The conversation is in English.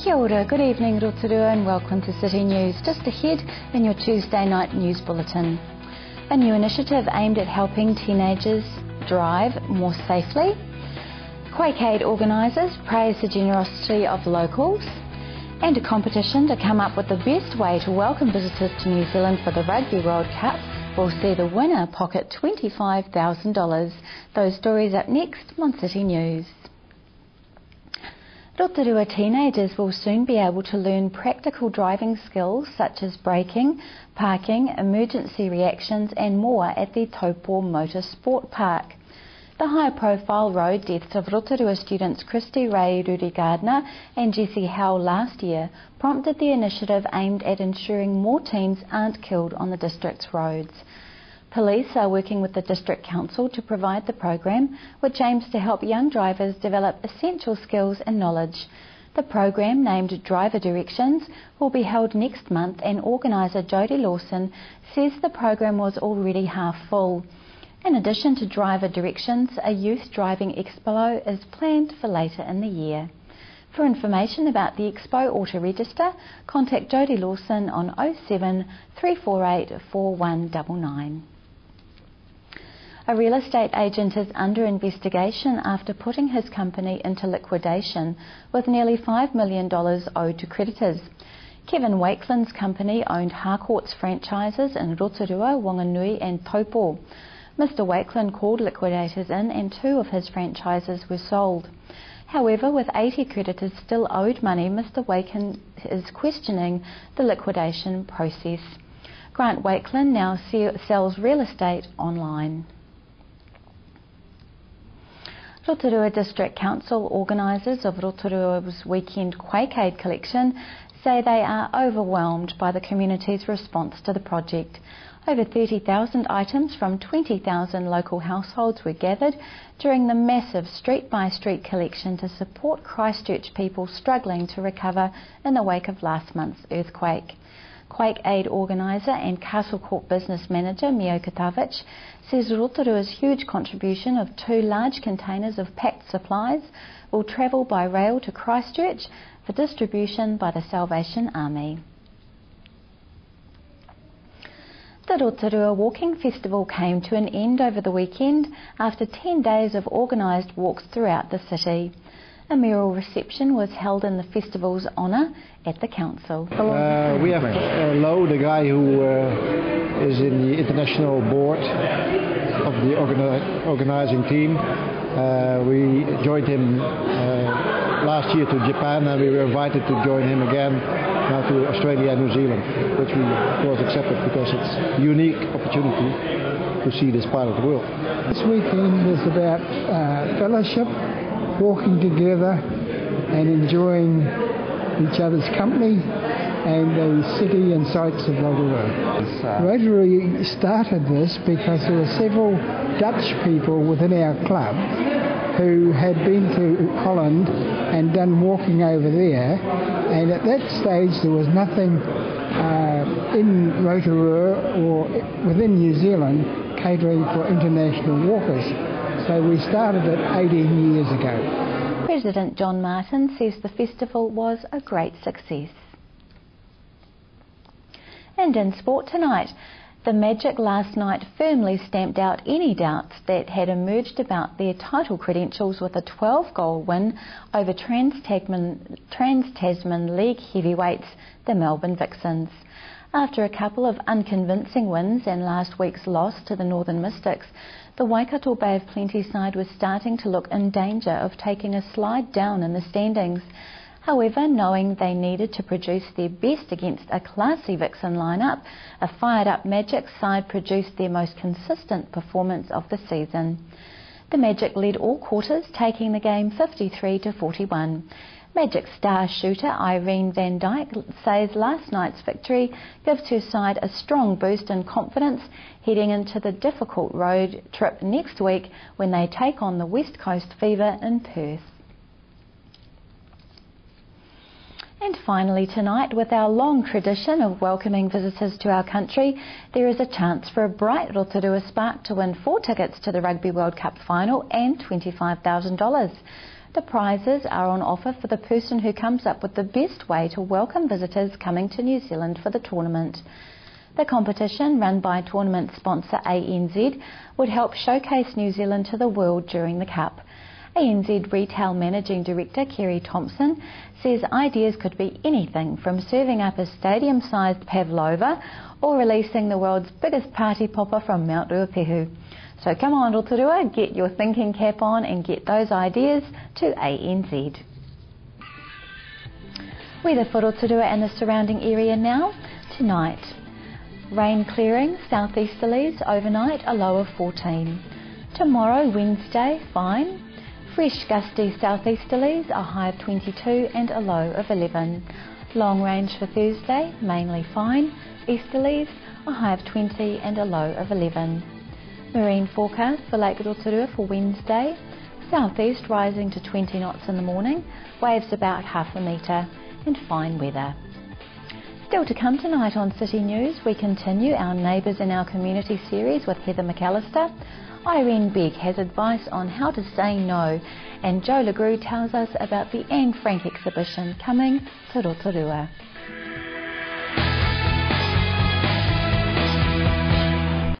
Kia ora, good evening Rotorua and welcome to City News. Just ahead in your Tuesday night news bulletin. A new initiative aimed at helping teenagers drive more safely. Quakeaid organisers praise the generosity of locals. And a competition to come up with the best way to welcome visitors to New Zealand for the Rugby World Cup will see the winner pocket $25,000. Those stories up next on City News. Rotorua teenagers will soon be able to learn practical driving skills such as braking, parking, emergency reactions and more at the Taupo Motor Sport Park. The high-profile road deaths of Rotorua students Christy Ray Ruri Gardner and Jessie Howe last year prompted the initiative aimed at ensuring more teens aren't killed on the district's roads. Police are working with the District Council to provide the program, which aims to help young drivers develop essential skills and knowledge. The program, named Driver Directions, will be held next month and organiser Jodie Lawson says the program was already half full. In addition to Driver Directions, a youth driving expo is planned for later in the year. For information about the expo or to register, contact Jodie Lawson on 07 348 4199. A real estate agent is under investigation after putting his company into liquidation with nearly $5 million owed to creditors. Kevin Wakeland's company owned Harcourt's franchises in Rotorua, Wanganui and Taupo. Mr Wakeland called liquidators in and 2 of his franchises were sold. However, with 80 creditors still owed money, Mr Wakeland is questioning the liquidation process. Grant Wakeland now sells real estate online. Rotorua District Council organisers of Rotorua's weekend Quakeaid collection say they are overwhelmed by the community's response to the project. Over 30,000 items from 20,000 local households were gathered during the massive street-by-street collection to support Christchurch people struggling to recover in the wake of last month's earthquake. Quakeaid organiser and Castle Court business manager Mio Katavich says Rotorua's huge contribution of 2 large containers of packed supplies will travel by rail to Christchurch for distribution by the Salvation Army. The Rotorua Walking Festival came to an end over the weekend after 10 days of organised walks throughout the city. A mural reception was held in the festival's honour at the council. We have Lo, the guy who is in the international board of the organising team. We joined him last year to Japan and we were invited to join him again now to Australia and New Zealand, which we of course accepted because it's a unique opportunity to see this part of the world. This weekend was about fellowship, walking together and enjoying each other's company and the city and sights of Rotorua. Rotary started this because there were several Dutch people within our club who had been to Holland and done walking over there, and at that stage there was nothing in Rotorua or within New Zealand catering for international walkers. So we started it 18 years ago. President John Martin says the festival was a great success. And in sport tonight, the Magic last night firmly stamped out any doubts that had emerged about their title credentials with a 12-goal win over Trans-Tasman League heavyweights, the Melbourne Vixens. After a couple of unconvincing wins and last week's loss to the Northern Mystics, the Waikato Bay of Plenty side was starting to look in danger of taking a slide down in the standings. However, knowing they needed to produce their best against a classy Vixen lineup, a fired-up Magic side produced their most consistent performance of the season. The Magic led all quarters, taking the game 53-41. Magic star shooter Irene van Dijk says last night's victory gives her side a strong boost in confidence heading into the difficult road trip next week when they take on the West Coast Fever in Perth. And finally tonight, with our long tradition of welcoming visitors to our country, there is a chance for a bright Rotorua spark to win 4 tickets to the Rugby World Cup final and $25,000. The prizes are on offer for the person who comes up with the best way to welcome visitors coming to New Zealand for the tournament. The competition, run by tournament sponsor ANZ, would help showcase New Zealand to the world during the Cup. ANZ Retail Managing Director Kerry Thompson says ideas could be anything from serving up a stadium-sized pavlova or releasing the world's biggest party popper from Mount Ruapehu. So come on, Rotorua, get your thinking cap on and get those ideas to ANZ. Weather for Rotorua and the surrounding area now. Tonight, rain clearing, southeasterlies, overnight a low of 14. Tomorrow, Wednesday, fine. Fresh gusty southeasterlies, a high of 22 and a low of 11. Long range for Thursday, mainly fine. Easterlies, a high of 20 and a low of 11. Marine forecast for Lake Rotorua for Wednesday. Southeast rising to 20 knots in the morning, waves about half a metre, and fine weather. Still to come tonight on City News, we continue our Neighbours in Our Community series with Heather McAllister. Irene Begg has advice on how to say no, and Joe LeGroux tells us about the Anne Frank exhibition coming to Rotorua.